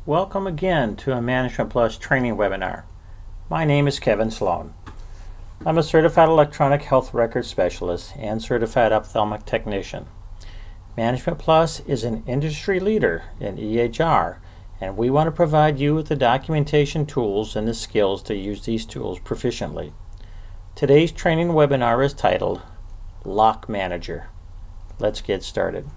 Welcome again to a Management Plus training webinar. My name is Kevin Sloan. I'm a certified electronic health record specialist and certified ophthalmic technician. Management Plus is an industry leader in EHR, and we want to provide you with the documentation tools and the skills to use these tools proficiently. Today's training webinar is titled Lock Manager. Let's get started.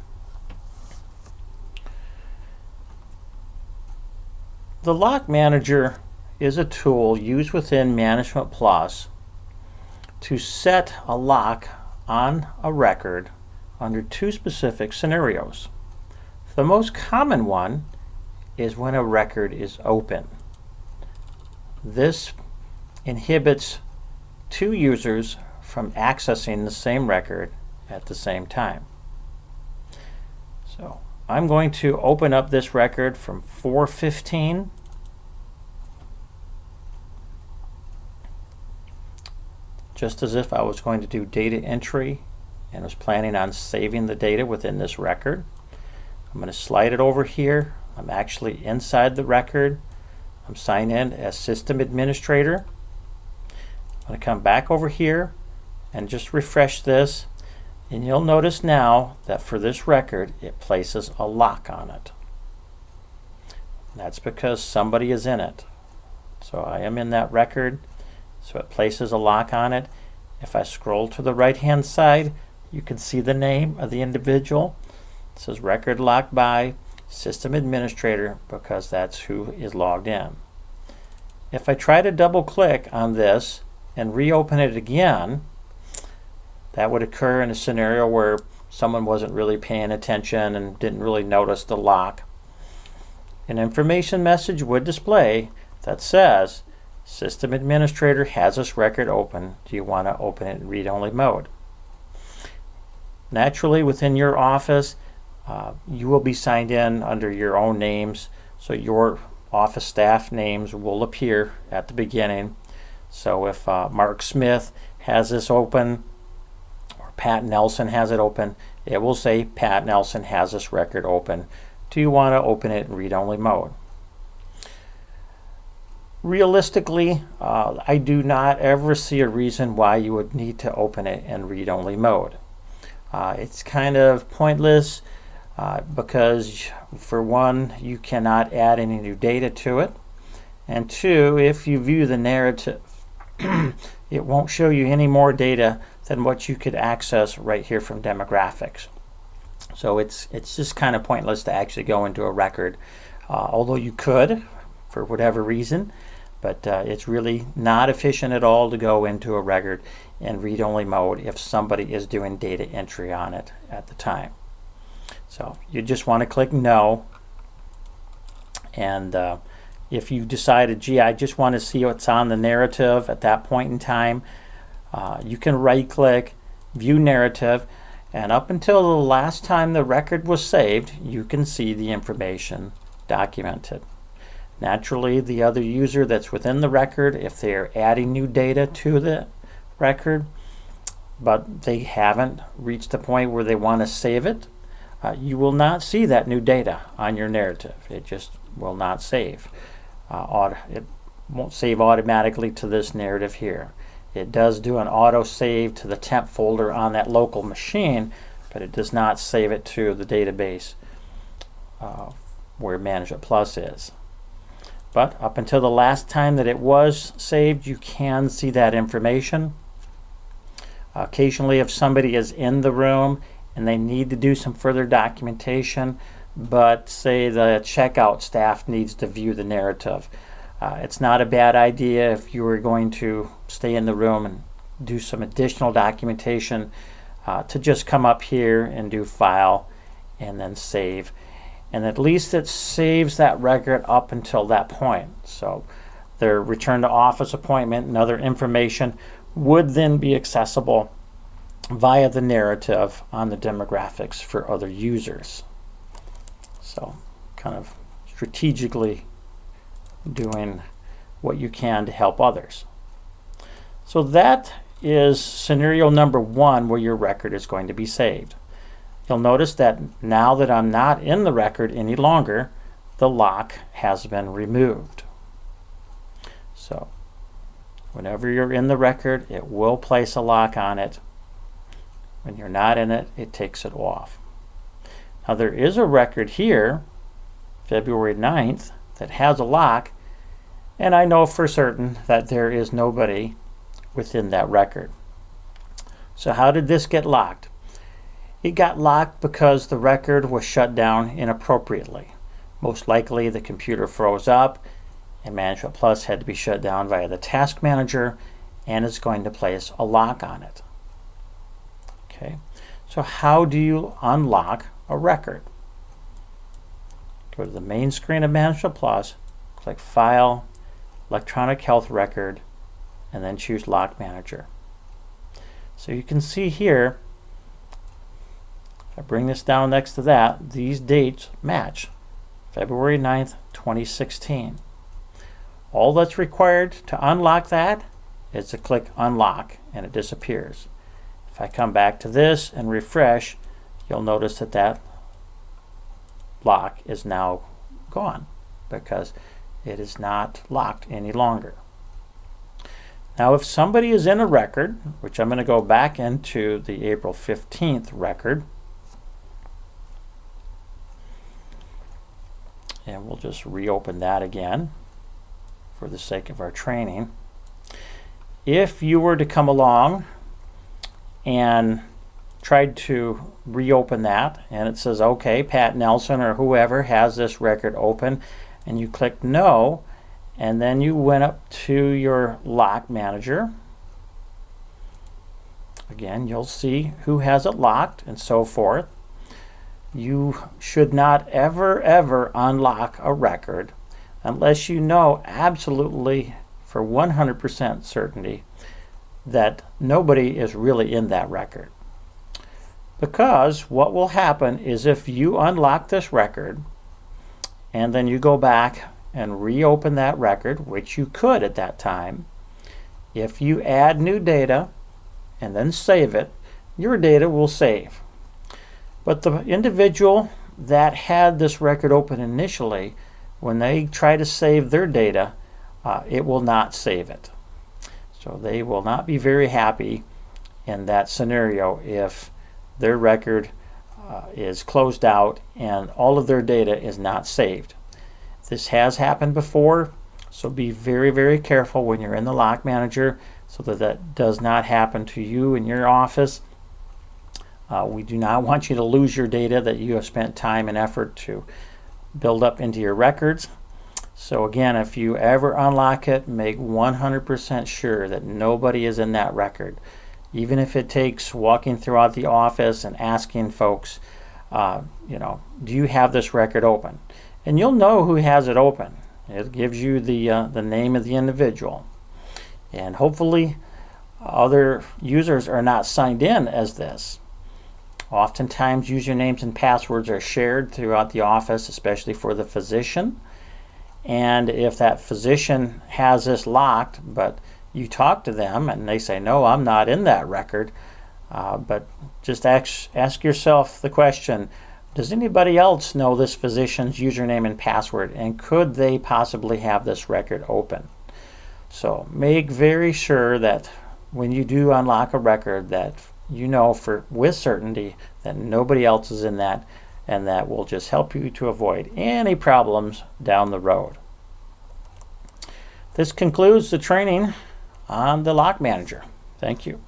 The Lock Manager is a tool used within Management Plus to set a lock on a record under two specific scenarios. The most common one is when a record is open. This inhibits two users from accessing the same record at the same time. So I'm going to open up this record from 415 just as if I was going to do data entry and was planning on saving the data within this record. I'm going to slide it over here. I'm actually inside the record. I'm signed in as system administrator. I'm going to come back over here and just refresh this, and you'll notice now that for this record it places a lock on it. That's because somebody is in it. So I am in that record, so it places a lock on it. If I scroll to the right hand side, you can see the name of the individual. It says record locked by system administrator because that's who is logged in. If I try to double click on this and reopen it again, that would occur in a scenario where someone wasn't really paying attention and didn't really notice the lock. An information message would display that says, System Administrator has this record open. Do you want to open it in read-only mode? Naturally, within your office, you will be signed in under your own names, so your office staff names will appear at the beginning. So if Mark Smith has this open, Pat Nelson has it open, it will say Pat Nelson has this record open. Do you want to open it in read-only mode? Realistically, I do not ever see a reason why you would need to open it in read-only mode. It's kind of pointless because, for one, you cannot add any new data to it, and two, if you view the narrative, it won't show you any more data than what you could access right here from demographics. So it's just kind of pointless to actually go into a record, although you could for whatever reason, but it's really not efficient at all to go into a record in read-only mode if somebody is doing data entry on it at the time. So you just want to click no, and if you decided, gee, I just want to see what's on the narrative at that point in time, you can right-click, view narrative, and up until the last time the record was saved, you can see the information documented. Naturally, the other user that's within the record, if they're adding new data to the record, but they haven't reached the point where they want to save it, you will not see that new data on your narrative. It just will not save. It won't save automatically to this narrative here. It does do an auto save to the temp folder on that local machine, but it does not save it to the database where Management Plus is. But up until the last time that it was saved, you can see that information. Occasionally, if somebody is in the room and they need to do some further documentation, but say the checkout staff needs to view the narrative, it's not a bad idea if you were going to stay in the room and do some additional documentation to just come up here and do File and then Save. And at least it saves that record up until that point. So their return to office appointment and other information would then be accessible via the narrative on the demographics for other users. So kind of strategically doing what you can to help others. So that is scenario number one where your record is going to be saved. You'll notice that now that I'm not in the record any longer, the lock has been removed. So whenever you're in the record, it will place a lock on it. When you're not in it, it takes it off. Now there is a record here, February 9th, that has a lock, and I know for certain that there is nobody within that record. So how did this get locked? It got locked because the record was shut down inappropriately. Most likely the computer froze up and Management Plus had to be shut down via the task manager, and it's going to place a lock on it. Okay, so how do you unlock a record? Go to the main screen of Management Plus, click File, Electronic Health Record, and then choose Lock Manager. So you can see here, if I bring this down next to that, these dates match. February 9th, 2016. All that's required to unlock that is to click Unlock, and it disappears. If I come back to this and refresh, you'll notice that that lock is now gone because it is not locked any longer. Now if somebody is in a record, which I'm going to go back into the April 15th record, and we'll just reopen that again for the sake of our training. If you were to come along and tried to reopen that, and it says, okay, Pat Nelson or whoever has this record open, and you click no, and then you went up to your lock manager, again, you'll see who has it locked and so forth. You should not ever unlock a record unless you know absolutely for 100% certainty that nobody is really in that record. Because what will happen is if you unlock this record and then you go back and reopen that record, which you could at that time, if you add new data and then save it, your data will save. But the individual that had this record open initially, when they try to save their data, it will not save it. So they will not be very happy in that scenario if their record is closed out and all of their data is not saved. This has happened before, so be very careful when you're in the lock manager so that that does not happen to you in your office. We do not want you to lose your data that you have spent time and effort to build up into your records. So again, if you ever unlock it, make 100% sure that nobody is in that record. Even if it takes walking throughout the office and asking folks, you know, do you have this record open? And you'll know who has it open. It gives you the name of the individual. And hopefully other users are not signed in as this. Oftentimes usernames and passwords are shared throughout the office, especially for the physician. And if that physician has this locked, but you talk to them and they say, no, I'm not in that record, but just ask yourself the question, does anybody else know this physician's username and password, and could they possibly have this record open? So make very sure that when you do unlock a record that you know with certainty that nobody else is in that, and that will just help you to avoid any problems down the road. This concludes the training on the Lock Manager. Thank you.